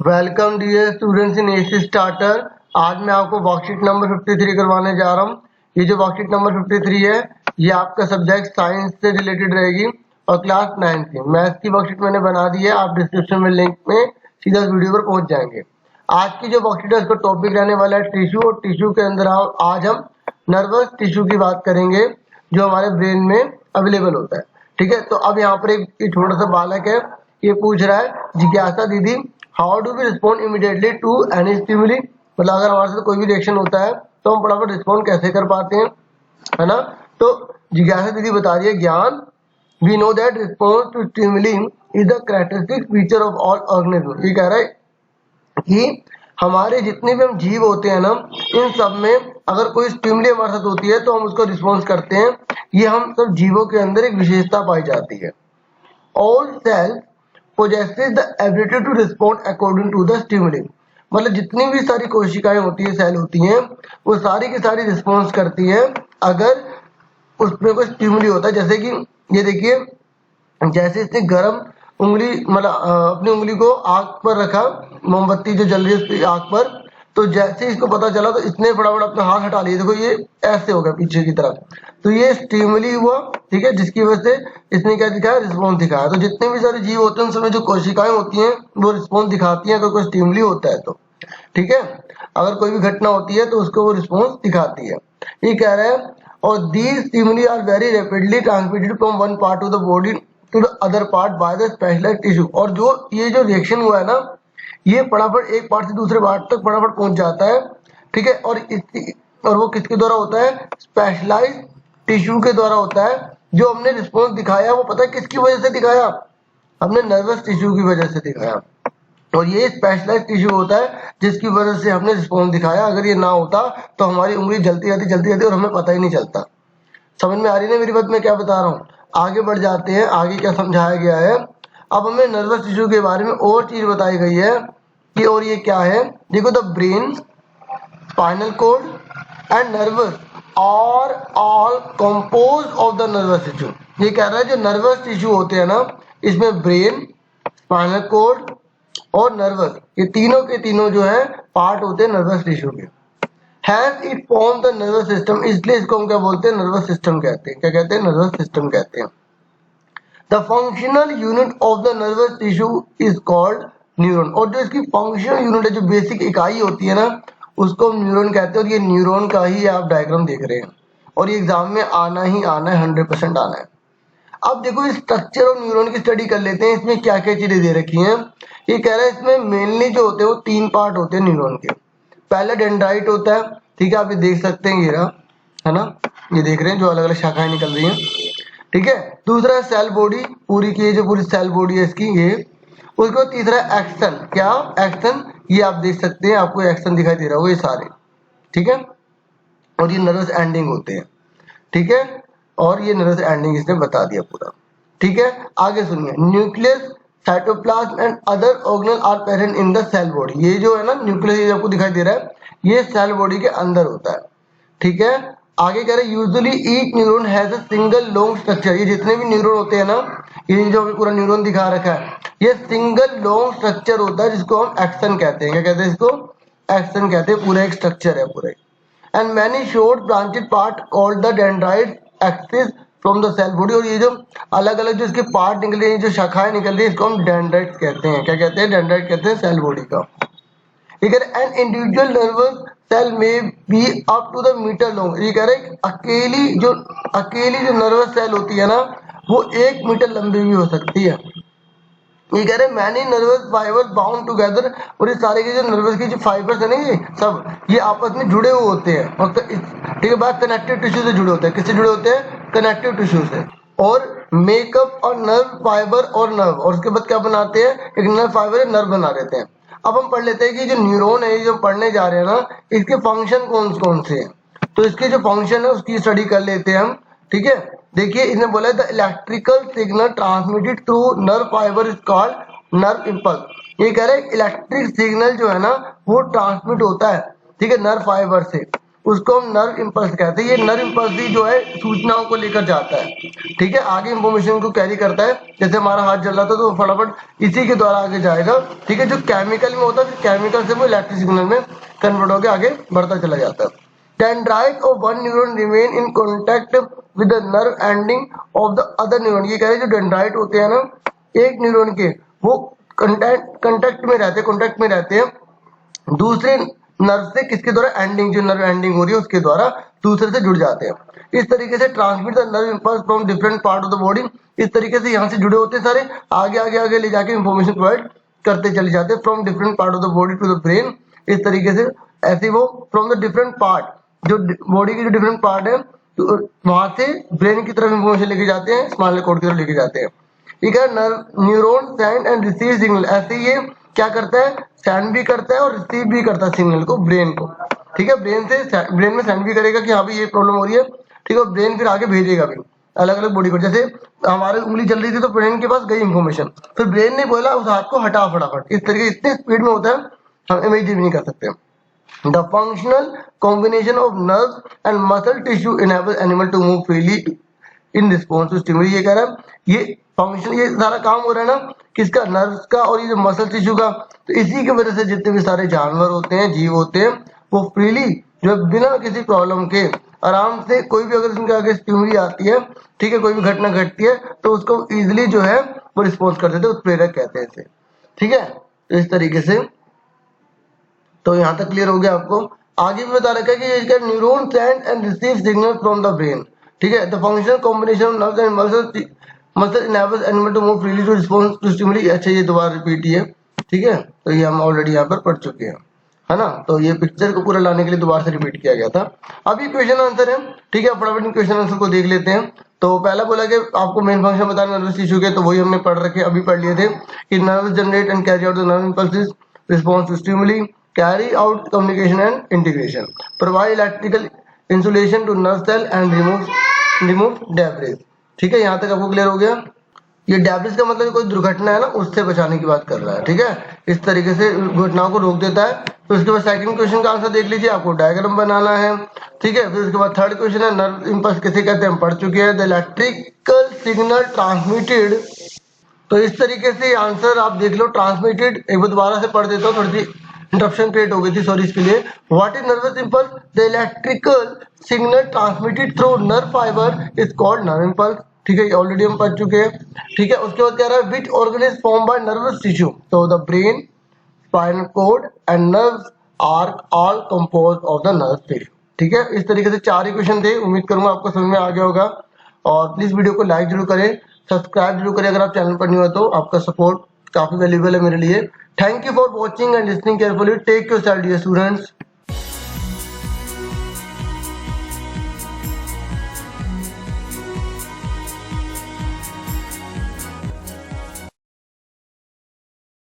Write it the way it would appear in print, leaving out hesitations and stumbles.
Welcome dear students in AC starter. आज मैं आपको वर्कशीट नंबर 53 करवाने जा रहा हूँ। ये जो वर्कशीट नंबर 53 है ये आपका सब्जेक्ट साइंस से रिलेटेड रहेगी और क्लास 9 की मैथ्स की वर्कशीट मैंने बना दी है। आप डिस्क्रिप्शन में लिंक में सीधा वीडियो पर पहुंच जाएंगे। आज की जो वर्कशीट है उसका टॉपिक रहने वाला है टिश्यू, और टिश्यू के अंदर आज हम नर्वस टिश्यू की बात करेंगे जो हमारे ब्रेन में अवेलेबल होता है। ठीक है, तो अब यहाँ पर एक छोटा सा बालक है, ये पूछ रहा है जिज्ञासा दीदी, how do we respond immediately to any stimuli. मतलब अगर हमारे साथ कोई भी रिएक्शन होता है तो हम फटाफट रिस्पॉन्ड कैसे कर पाते हैं, है ना। तो जिज्ञासा दीदी बता रही है, Gyan, we know that response to stimuli is the characteristic feature of all organism. ये कह रहा है कि हमारे जितने भी हम जीव होते हैं ना, इन सब में अगर कोई स्टिमुली हमारे साथ होती है तो हम उसको रिस्पॉन्स करते हैं। ये हम सब जीवों के अंदर एक विशेषता पाई जाती है। All cells possesses the ability to respond according to the stimuli। मतलब जितनी भी सारी कोशिकाएं होती है, सेल होती हैं, वो सारी की सारी रिस्पॉन्स करती है अगर उसमें कोई स्टिमुली होता है। जैसे कि ये देखिए, जैसे इसने गरम उंगली मतलब अपनी उंगली को आग पर रखा, मोमबत्ती जो जल रही है उसकी आग पर, तो जैसे इसको पता चला तो इसने फटाफट अपना हाथ हटा लिया। देखो ये ऐसे हो गया पीछे की तरफ, तो ये स्टिमुली हुआ, ठीक है, जिसकी वजह से इसने क्या दिखाया, रिस्पॉन्स दिखाया। तो जितने भी सारे जीव होते हैं उन समय जो कोशिकाएं होती हैं वो रिस्पॉन्स दिखाती हैं अगर कोई स्टिमुली होता है तो, ठीक है। अगर कोई भी घटना होती है तो उसको वो रिस्पॉन्स दिखाती है। ये कह रहा है, और these stimuli are very rapidly transmitted from one part of the body to the other part by the specialised tissue. और जो ये जो रिएक्शन हुआ है ना, ये फटाफट एक पार्ट से दूसरे पार्ट तक फटाफट पहुंच जाता है, ठीक है। और वो किसके द्वारा होता है, स्पेशलाइज्ड टिश्यू के द्वारा होता है। जो हमने रिस्पॉन्स दिखाया वो पता है किसकी वजह से दिखाया, हमने नर्वस टिश्यू की वजह से दिखाया। और ये स्पेशलाइज्ड टिश्यू होता है जिसकी वजह से हमने रिस्पॉन्स दिखाया। अगर ये ना होता तो हमारी उंगली जलती जाती और हमें पता ही नहीं चलता। समझ में आ रही है मेरी बात, मैं क्या बता रहा हूँ। आगे बढ़ जाते हैं, आगे क्या समझाया गया है। अब हमें नर्वस टिश्यू के बारे में और चीज बताई गई है कि, और ये क्या है, देखो, the brain, spinal cord and nerves are all compose of the nervous tissue. ये कह रहा है जो नर्वस टिश्यू होते हैं ना, इसमें ब्रेन, स्पाइनल कॉर्ड और नर्वस, ये तीनों के तीनों जो है पार्ट होते हैं नर्वस टिश्यू के। Has it form the nervous system, इसलिए इसको हम क्या बोलते हैं, नर्वस सिस्टम कहते हैं। क्या कहते हैं, नर्वस सिस्टम कहते हैं। The functional unit of the nervous tissue is called neuron. और जो इसकी फंक्शनल यूनिट है, जो बेसिक इकाई होती है ना, उसको हम न्यूरॉन कहते हैं। और ये न्यूरॉन का ही आप डायग्राम देख रहे हैं, और ये एग्जाम में आना ही आना है, 100% आना है। अब देखो इस स्ट्रक्चर ऑफ न्यूरॉन की स्टडी कर लेते हैं। इसमें क्या क्या चीजें दे रखी हैं। ये कह रहा है इसमें मेनली जो होते हैं वो 3 पार्ट होते हैं न्यूरॉन के। पहला डेंड्राइट होता है, ठीक है, आप ये देख सकते हैं, ये रहा, है ना, ये देख रहे हैं जो अलग अलग शाखाएं निकल रही हैं, ठीक है। दूसरा है सेल बॉडी, पूरी की जो पूरी सेल बॉडी है इसकी, ये। उसको तीसरा है एक्सन, क्या एक्सन, ये आप देख सकते हैं, आपको एक्सन दिखाई दे रहा होगा, ये सारे, ठीक है। और ये नर्वस एंडिंग होते हैं, ठीक है। और ये नर्वस एंडिंग इसने बता दिया पूरा, ठीक है। आगे सुनिए, nucleus, cytoplasm and other organelle are present in the cell body. ये जो है ना न्यूक्लियस, ये आपको दिखाई दे रहा है, ये सेल बॉडी के अंदर होता है, ठीक है। आगे कह रहे हैं, usually each neuron has a single long structure. ये जितने भी न्यूरॉन होते हैं ना, ये जो अभी पूरा न्यूरॉन दिखा रखा है, ये सिंगल लॉन्ग स्ट्रक्चर होता है जिसको हम एक्सन कहते हैं। क्या कहते हैं इसको, एक्सन कहते हैं। पूरा एक स्ट्रक्चर है पूरे। And many short branched part called the dendrite axis from the cell body. और ये जो अलग अलग जो इसके पार्ट निकल रहे हैं, जो शाखाएं निकल रही है, इसको हम डेंड्राइट कहते हैं। क्या कहते हैं, डेंड्राइट कहते हैं सेल बॉडी का। एन इंडिविजुअल नर्वस सेल में be up to the metre long. ये कह रहे हैं अकेली जो नर्वस सेल होती है ना, वो 1 मीटर लंबी भी हो सकती है। ये कह रहे हैं many nervous fibres bound together. और ये सारे के जो नर्वस की जो फाइबर्स है ना, ये सब ये आपस में जुड़े हुए होते हैं, मतलब ठीक है, बात कनेक्टिव टिश्यू से जुड़े होते हैं। किससे जुड़े होते हैं, कनेक्टिव टिश्यू से। और मेकअप और नर्व फाइबर और नर्व, और उसके बाद क्या बनाते हैं, एक नर्व फाइबर नर्व बना देते हैं। अब हम पढ़ लेते हैं कि जो न्यूरॉन है, जो पढ़ने जा रहे हैं ना, इसके फंक्शन कौन कौन से हैं। तो इसके जो फंक्शन है उसकी स्टडी कर लेते हैं हम, ठीक है। देखिए इसने बोला है, the electrical signal transmitted through nerve fibre is called nerve impulse. ये कह रहे हैं इलेक्ट्रिक सिग्नल जो है ना वो ट्रांसमिट होता है, ठीक है, नर्व फाइबर से। उसको हम नर्व इम्पल्स कहते हैं। ये नर्व इम्पल्स ही जो है सूचनाओं को लेकर जाता है, ठीक है, आगे इंफॉर्मेशन को कैरी करता है। जैसे हमारा हाथ जल रहा था तो फटाफट इसी के द्वारा आगे जाएगा, ठीक है, जो केमिकल में होता है, फिर केमिकल से वो इलेक्ट्रिक सिग्नल में कन्वर्ट होकर आगे बढ़ता चला जाता है। Dendrite of one neuron remain in contact with the nerve ending of the other neuron. ये कह रहे हैं जो डेंड्राइट होते हैं ना एक न्यूरॉन के, वो कांटेक्ट में रहते हैं दूसरे नर्व से, किसके द्वारा, एंडिंग, जो नर्व एंडिंग हो रही है उसके द्वारा दूसरे से जुड़ जाते हैं। इस तरीके से transmit the nerve impulse from different part of the body. इस तरीके से यहाँ से जुड़े होते हैं सारे, आगे आगे आगे ले जाके इंफॉर्मेशन प्रोवाइड करते चले जाते हैं from different part of the body to the brain. इस तरीके से ऐसे वो फ्रॉम द डिफरेंट पार्ट, जो बॉडी के जो डिफरेंट पार्ट है तो वहां से ब्रेन की तरफ इंफॉर्मेशन लेके जाते हैं, स्माइनल कॉर्ड की तरफ लेके जाते हैं। ठीक है, neuron send and receive signal, ऐसे ये क्या करता है, सेंड भी करता है और रिसीव भी करता है सिग्नल को ब्रेन को। ठीक है, ब्रेन में सेंड भी करेगा कि हाँ भाई ये प्रॉब्लम हो रही है, ठीक है, ब्रेन फिर आगे भेजेगा भी अलग अलग बॉडी को। जैसे हमारी उंगली चल रही थी तो ब्रेन के पास गई इंफॉर्मेशन, फिर ब्रेन ने बोला उस हाथ को हटा फटाफट। इस तरीके इतने स्पीड में होता है, हम इमेजिन भी नहीं कर सकते। The functional combination of nerves and muscle tissue enables animal to move freely in response to stimuli। ये कह रहा है ये फंक्शन, ये सारा काम हो रहा है ना किसका, नर्व्स का और ये जो मसल टिश्यू का। तो इसी की वजह से जितने भी सारे जानवर होते हैं, जीव होते हैं, वो फ्रीली जो बिना किसी प्रॉब्लम के आराम से, कोई भी अगर उनके आगे स्टिमुली आती है, ठीक है, कोई भी घटना घटती है तो उसको इजिली जो है वो रिस्पॉन्स कर देते हैं, उत्प्रेरक कहते हैं इसे। ठीक है, तो इस तरीके से तो यहाँ तक क्लियर हो गया आपको। आगे भी बता रखा है कि इसका neuron send and receive signal from the brain. ठीक है, the functional combination of nerves and muscle enables animal to move freely to response to stimuli. अच्छा, ये दोबारा रिपीट ही है, ठीक है, तो ये हम ऑलरेडी यहाँ पर पढ़ चुके हैं, है ना। तो ये पिक्चर को पूरा लाने के लिए दोबारा से रिपीट किया गया था। अभी क्वेश्चन आंसर है, ठीक है, फटाफट क्वेश्चन आंसर को देख लेते हैं। तो पहला बोला कि आपको मेन फंक्शन बताना नर्वस टिश्यू के, तो वही हमने पढ़ रखे, अभी पढ़ लिए थे कि nerves generate and carry out the nerve impulses, response to stimuli, carry out communication and integration, provide electrical insulation to nerve cell and remove debris। ठीक है, यहाँ तक आपको क्लियर हो गया। ये डेब्रिस का मतलब कोई दुर्घटना है ना, उससे बचाने की बात कर रहा है। ठीक है, इस तरीके से घटनाओं को रोक देता है। तो उसके बाद सेकंड क्वेश्चन का आंसर देख लीजिए, आपको डायग्राम बनाना है। ठीक है, फिर उसके बाद थर्ड क्वेश्चन है नर्व इंपल्स किसे कहते हैं, हम पढ़ चुके हैं, द इलेक्ट्रिकल सिग्नल ट्रांसमिटेड। तो इस तरीके से आंसर आप देख लो, ट्रांसमिटेड। एक बार दोबारा से पढ़ देता हूँ, थोड़ी सी इंटरप्शन क्रिएट हो गई थी, सॉरी इसके लिए। What is nervous impulse, the electrical signal transmitted through nerve fibre is called nerve impulse. ठीक है, ऑलरेडी हम पढ़ चुके हैं। ठीक है, उसके बाद कह रहा है which organ is form by nervous tissue, तो the brain, spinal cord and nerves are all composed of the nerve tissue. ठीक है, इस तरीके से 4 ही क्वेश्चन थे, उम्मीद करूंगा आपको समझ में आ गया होगा। और प्लीज वीडियो को लाइक जरूर करें, सब्सक्राइब जरूर करें अगर आप चैनल पर न्यू है तो, आपका सपोर्ट काफी वैल्यूएबल है मेरे लिए। Thank you for watching and listening carefully. Take your study, students.